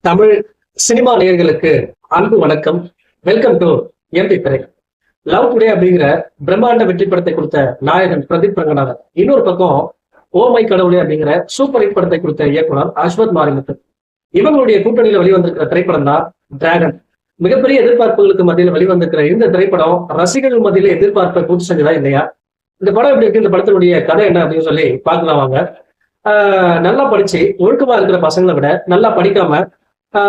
Tamil cinema நேயர்களுக்கு அன்பு வணக்கம். வெல்கம் டு எம்பி திரை. லவ் டுடே அப்படிங்கிற பிரம்மாண்ட வெற்றி படத்தை கொடுத்த நாயகன் பிரதீப் ரங்கநாதன், இன்னொரு பக்கம் ஓ மை கடவுளே அப்படிங்கிற சூப்பர் ஹிட் படத்தை கொடுத்த இயக்குனர் அஸ்வத் மாரிமுத்து, இவங்களுடைய கூட்டணியில வெளிவந்திருக்கிற திரைப்படம் தான் டிராகன். மிகப்பெரிய எதிர்பார்ப்புகளுக்கு மத்தியில் வெளிவந்திருக்கிற இந்த திரைப்படம் ரசிகர்கள் மத்தியில எதிர்பார்ப்பை பூர்த்தி செஞ்சதா இல்லையா? இந்த படம் எப்படி இருக்கு, இந்த படத்தினுடைய கதை என்ன அப்படின்னு சொல்லி பார்க்கலாம் வாங்க. நல்லா படிச்சு ஒழுக்கமா இருக்கிற பசங்களை விட நல்லா படிக்காம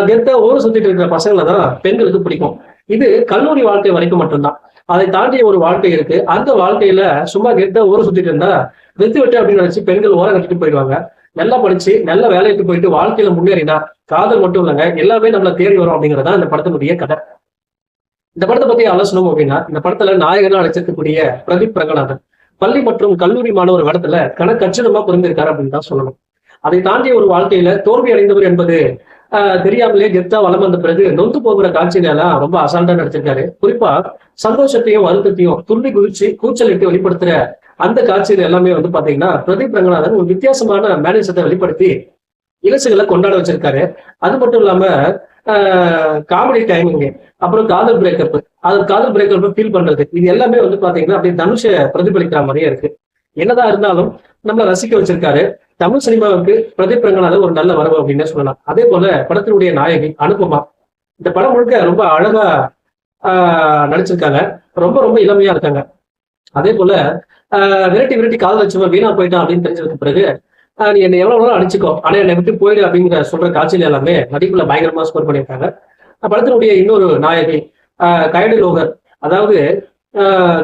கெத்த ஊரை சுத்திட்டு இருக்கிற பசங்களை தான் பெண்களுக்கு பிடிக்கும். இது கல்லூரி வாழ்க்கை வரைக்கும் மட்டும்தான். அதை தாண்டிய ஒரு வாழ்க்கை இருக்கு. அந்த வாழ்க்கையில சும்மா கெத்த ஊரை சுத்திட்டு இருந்தா வெத்து வெட்டு அப்படின்னு நினைச்சு பெண்கள் ஓரம் கட்டிட்டு போயிடுவாங்க. நல்லா படிச்சு நல்ல வேலைக்கு போயிட்டு வாழ்க்கையில முன்னேறினா காதல் மட்டும் இல்லைங்க, எல்லாமே நம்மளை தேடி வரும் அப்படிங்கறதா இந்த படத்தினுடைய கதை. இந்த படத்தை பத்தி ஆலோசனம் அப்படின்னா, இந்த படத்துல நாயகனா நடிச்சிருக்கக்கூடிய பிரதீப் ரங்கநாதன் பள்ளி மற்றும் கல்லூரி மாணவர் இடத்துல கச்சிதமா புரிந்திருக்காரு அப்படின்னு தான் சொல்லணும். அதை தாண்டிய ஒரு வாழ்க்கையில தோல்வி அடைந்தவர் என்பது தெரியாமலே கெத்தா வளம் வந்த பிறகு நொந்து போகிற காட்சிகளெல்லாம் ரொம்ப அசால்ட்டா நடிச்சிருக்காரு. குறிப்பா சந்தோஷத்தையும் வருத்தத்தையும் துள்ளி குதிச்சு கூச்சல் இட்டு வெளிப்படுத்துற அந்த காட்சிகள் எல்லாமே பாத்தீங்கன்னா பிரதீப் ரங்கநாதன் ஒரு வித்தியாசமான மேனேஜத்தை வெளிப்படுத்தி இலசுகளை கொண்டாட வச்சிருக்காரு. அது மட்டும் இல்லாம காமெடி டைமிங், அப்புறம் காதல் பிரேக்கப், அது காதல் பிரேக்கப் ஃபீல் பண்றது, இது எல்லாமே பாத்தீங்கன்னா அப்படியே தனுஷ பிரதிபலிக்கிற மாதிரியே இருக்கு. என்னதான் இருந்தாலும் நம்மள ரசிக்க வச்சிருக்காரு. தமிழ் சினிமாவுக்கு பிரதீப் ரங்கநாதன் ஒரு நல்ல வரவு அப்படின்னு சொல்லலாம். அதே போல படத்தினுடைய நாயகி அனுபமா, இந்த படம் முழுக்க ரொம்ப அழகா நடிச்சிருக்காங்க. ரொம்ப ரொம்ப இளமையா இருக்காங்க. அதே போல விரட்டி விரட்டி காதல் வச்சுமா வீணா போயிட்டான் அப்படின்னு தெரிஞ்சதுக்கு பிறகு நீ என்னை எவ்வளவு நாளும் அடிச்சுக்கோ, ஆனா என்னை விட்டு போயிடு அப்படிங்கிற சொல்ற காட்சியில எல்லாமே நடிப்புல பயங்கரமா ஸ்கோர் பண்ணியிருக்காங்க. படத்தினுடைய இன்னொரு நாயகி கைடு லோகர், அதாவது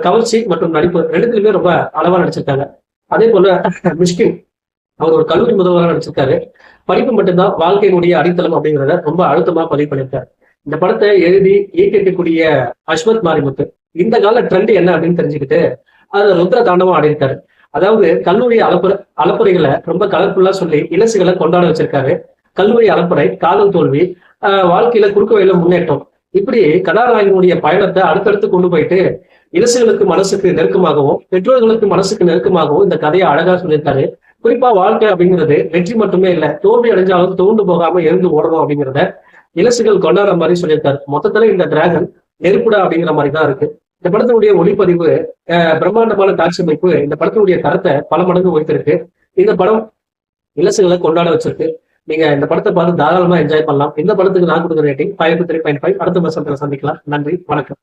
கவர்ச்சி மற்றும் நடிப்பு ரெண்டுத்துலயுமே ரொம்ப அளவா நடிச்சிருக்காங்க. அதே போல மிஷ்கின், அவர் ஒரு கல்லூரி முதல்வராக நடிச்சிருக்காரு. படிப்பு மட்டும்தான் வாழ்க்கையினுடைய அடித்தளம் அப்படிங்கிறத ரொம்ப அழுத்தமா பதிவு பண்ணியிருக்காரு. இந்த படத்தை எழுதி இயக்கக்கூடிய அஸ்வத் மாரிமுத்து இந்த கால ட்ரெண்ட் என்ன அப்படின்னு தெரிஞ்சுக்கிட்டு அது ருத்ர தாண்டவம் ஆடி இருக்காரு. அதாவது கல்லூரி அலப்புறைகளை ரொம்ப கலர்ஃபுல்லா சொல்லி இலசுகளை கொண்டாட வச்சிருக்காரு. கல்லூரி அலப்புறை, காதல் தோல்வி, வாழ்க்கையில குறுக்கு வழியில முன்னேற்றம், இப்படி கதாநாயகனுடைய பயணத்தை அடுத்தடுத்து கொண்டு போயிட்டு இலசுகளுக்கு மனசுக்கு நெருக்கமாகவும் பெற்றோர்களுக்கு மனசுக்கு நெருக்கமாகவும் இந்த கதையை அழகா சொல்லியிருக்காரு. குறிப்பா வாழ்க்கை அப்படிங்கிறது வெற்றி மட்டுமே இல்லை, தோல்வி அடைஞ்சாலும் தோண்டு போகாம இருந்து ஓடணும் அப்படிங்கிறத இலசுகள் கொண்டாடுற மாதிரி சொல்லியிருக்காரு. மொத்தத்துல இந்த டிராகன் நெருப்புடா அப்படிங்கிற மாதிரி தான் இருக்கு. இந்த படத்தினுடைய ஒளிப்பதிவு, பிரம்மாண்டமான காட்சி அமைப்பு இந்த படத்தினுடைய தரத்தை பல மடங்கு உயர்த்திருக்கு. இந்த படம் இலசுகளை கொண்டாட வச்சிருக்கு. நீங்க இந்த படத்தை பார்த்து தாராளமா என்ஜாய் பண்ணலாம். இந்த படத்துக்கு நான் கொடுக்குற ரேட்டிங் 5 to 3.5. அடுத்த மாசத்துல சந்திக்கலாம். நன்றி, வணக்கம்.